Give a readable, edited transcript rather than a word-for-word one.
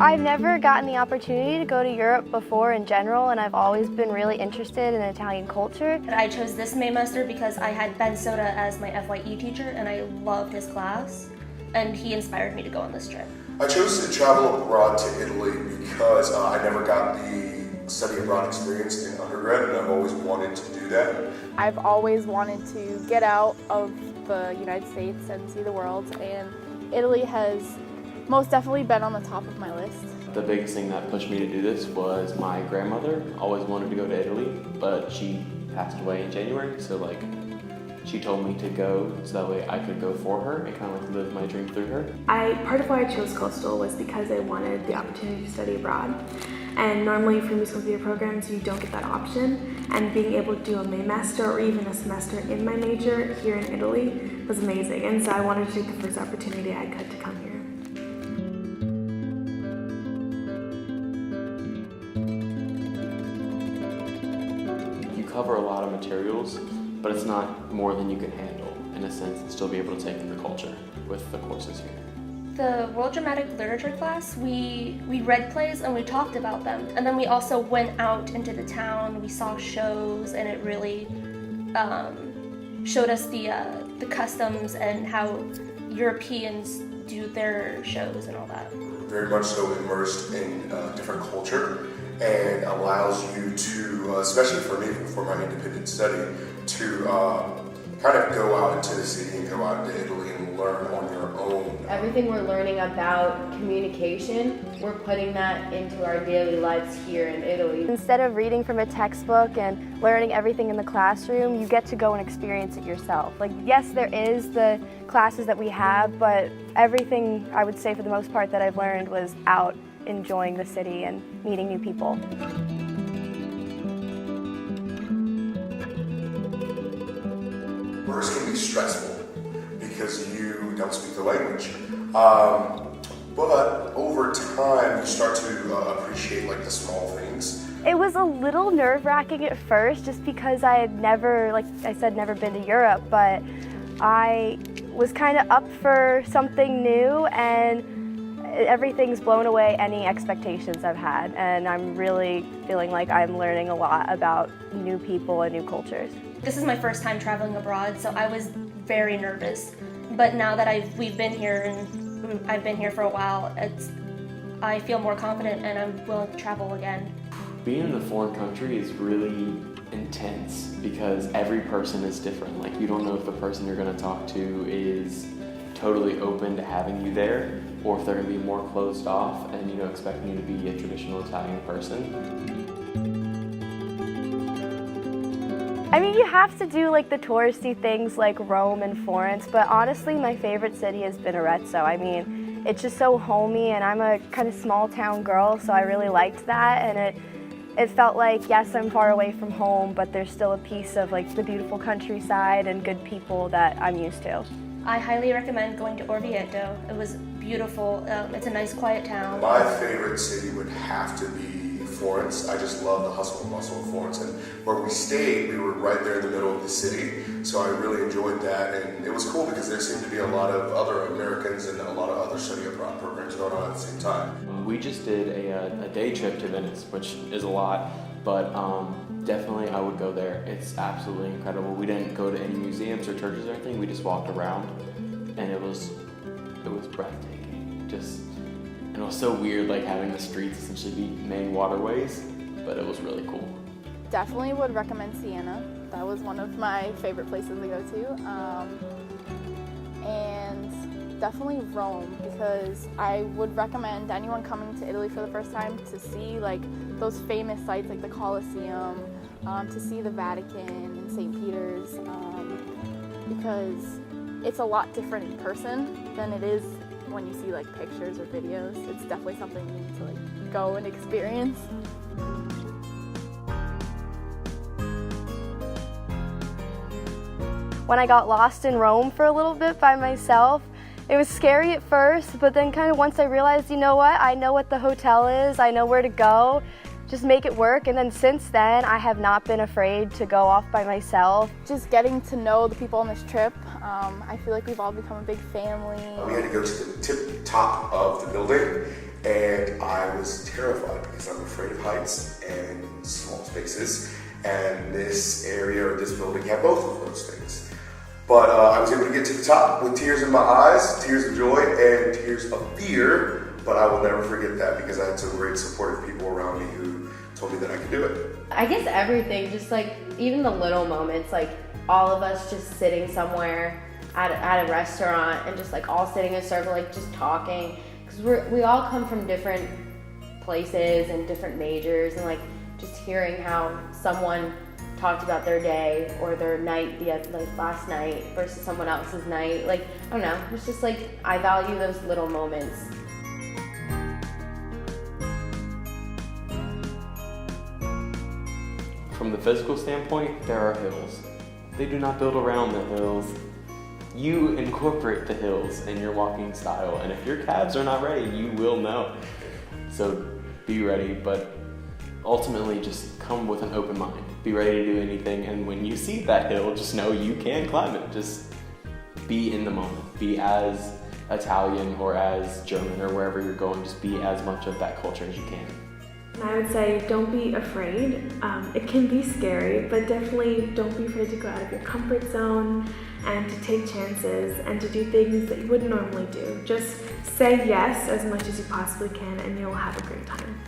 I've never gotten the opportunity to go to Europe before in general, and I've always been really interested in Italian culture. I chose this Maymester because I had Ben Soda as my FYE teacher, and I loved his class, and he inspired me to go on this trip. I chose to travel abroad to Italy because I never got the study abroad experience in undergrad, and I've always wanted to do that. I've always wanted to get out of the United States and see the world, and Italy has most definitely been on the top of my list. The biggest thing that pushed me to do this was my grandmother always wanted to go to Italy, but she passed away in January, so she told me to go so that way I could go for her and kind of live my dream through her. Part of why I chose Coastal was because I wanted the opportunity to study abroad. And normally for musical theater programs, you don't get that option. And being able to do a Maymester or even a semester in my major here in Italy was amazing. And so I wanted to take the first opportunity I could to come here. You cover a lot of materials, but it's not more than you can handle, in a sense, and still be able to take in the culture with the courses here. The World Dramatic Literature class, we read plays and we talked about them. And then we also went out into the town, we saw shows, and it really showed us the customs and how Europeans do their shows and all that. Very much so immersed in different culture, and allows you to, especially for me, for my independent study, to kind of go out into the city and go out into Italy and learn on your own. Everything we're learning about communication, we're putting that into our daily lives here in Italy. Instead of reading from a textbook and learning everything in the classroom, you get to go and experience it yourself. Yes, there is the classes that we have, but everything, I would say for the most part, that I've learned was out enjoying the city and meeting new people. First can be stressful because you don't speak the language. But over time, you start to appreciate the small things. It was a little nerve-wracking at first just because I had never, like I said, never been to Europe, but I was kind of up for something new, and everything's blown away any expectations I've had, and I'm really feeling like I'm learning a lot about new people and new cultures. This is my first time traveling abroad, so I was very nervous. But now that we've been here and I've been here for a while, I feel more confident and I'm willing to travel again. Being in a foreign country is really intense because every person is different. You don't know if the person you're going to talk to is totally open to having you there, or if they're going to be more closed off and expecting you to be a traditional Italian person. I mean, you have to do the touristy things like Rome and Florence, but honestly my favorite city has been Arezzo. I mean, it's just so homey, and I'm a kind of small town girl, so I really liked that, and it felt like, yes, I'm far away from home, but there's still a piece of the beautiful countryside and good people that I'm used to. I highly recommend going to Orvieto. It was beautiful. It's a nice, quiet town. My favorite city would have to be Florence. I just love the hustle and bustle of Florence, and where we stayed, we were right there in the middle of the city, so I really enjoyed that, and it was cool because there seemed to be a lot of other Americans and a lot of other study abroad programs going on at the same time. We just did a day trip to Venice, which is a lot, but definitely I would go there. It's absolutely incredible. We didn't go to any museums or churches or anything, we just walked around, and it was breathtaking. And it was so weird having the streets essentially be main waterways, but it was really cool. Definitely would recommend Siena. That was one of my favorite places to go to. And definitely Rome, because I would recommend anyone coming to Italy for the first time to see those famous sites like the Colosseum, to see the Vatican and St. Peter's, because it's a lot different in person than it is when you see pictures or videos. It's definitely something you need to go and experience. When I got lost in Rome for a little bit by myself, it was scary at first, but then kind of once I realized, you know what, I know what the hotel is, I know where to go, just make it work. And then since then, I have not been afraid to go off by myself. Just getting to know the people on this trip, I feel like we've all become a big family. We had to go to the tip top of the building, and I was terrified because I'm afraid of heights and small spaces, and this area or this building had both of those things. But I was able to get to the top with tears in my eyes, tears of joy, and tears of fear, but I will never forget that because I had some great supportive people around me who told me that I could do it. I guess everything, just like even the little moments, like all of us just sitting somewhere at a restaurant and just like all sitting in a circle, like just talking, because we all come from different places and different majors, and like just hearing how someone talked about their day or their night, like last night versus someone else's night, like I don't know, it's just like I value those little moments. From the physical standpoint, there are hills. They do not build around the hills. You incorporate the hills in your walking style, and if your calves are not ready, you will know. So be ready, but ultimately just come with an open mind. Be ready to do anything, and when you see that hill, just know you can climb it. Just be in the moment. Be as Italian or as German or wherever you're going, just be as much of that culture as you can. I would say don't be afraid. It can be scary, but definitely don't be afraid to go out of your comfort zone and to take chances and to do things that you wouldn't normally do. Just say yes as much as you possibly can and you'll have a great time.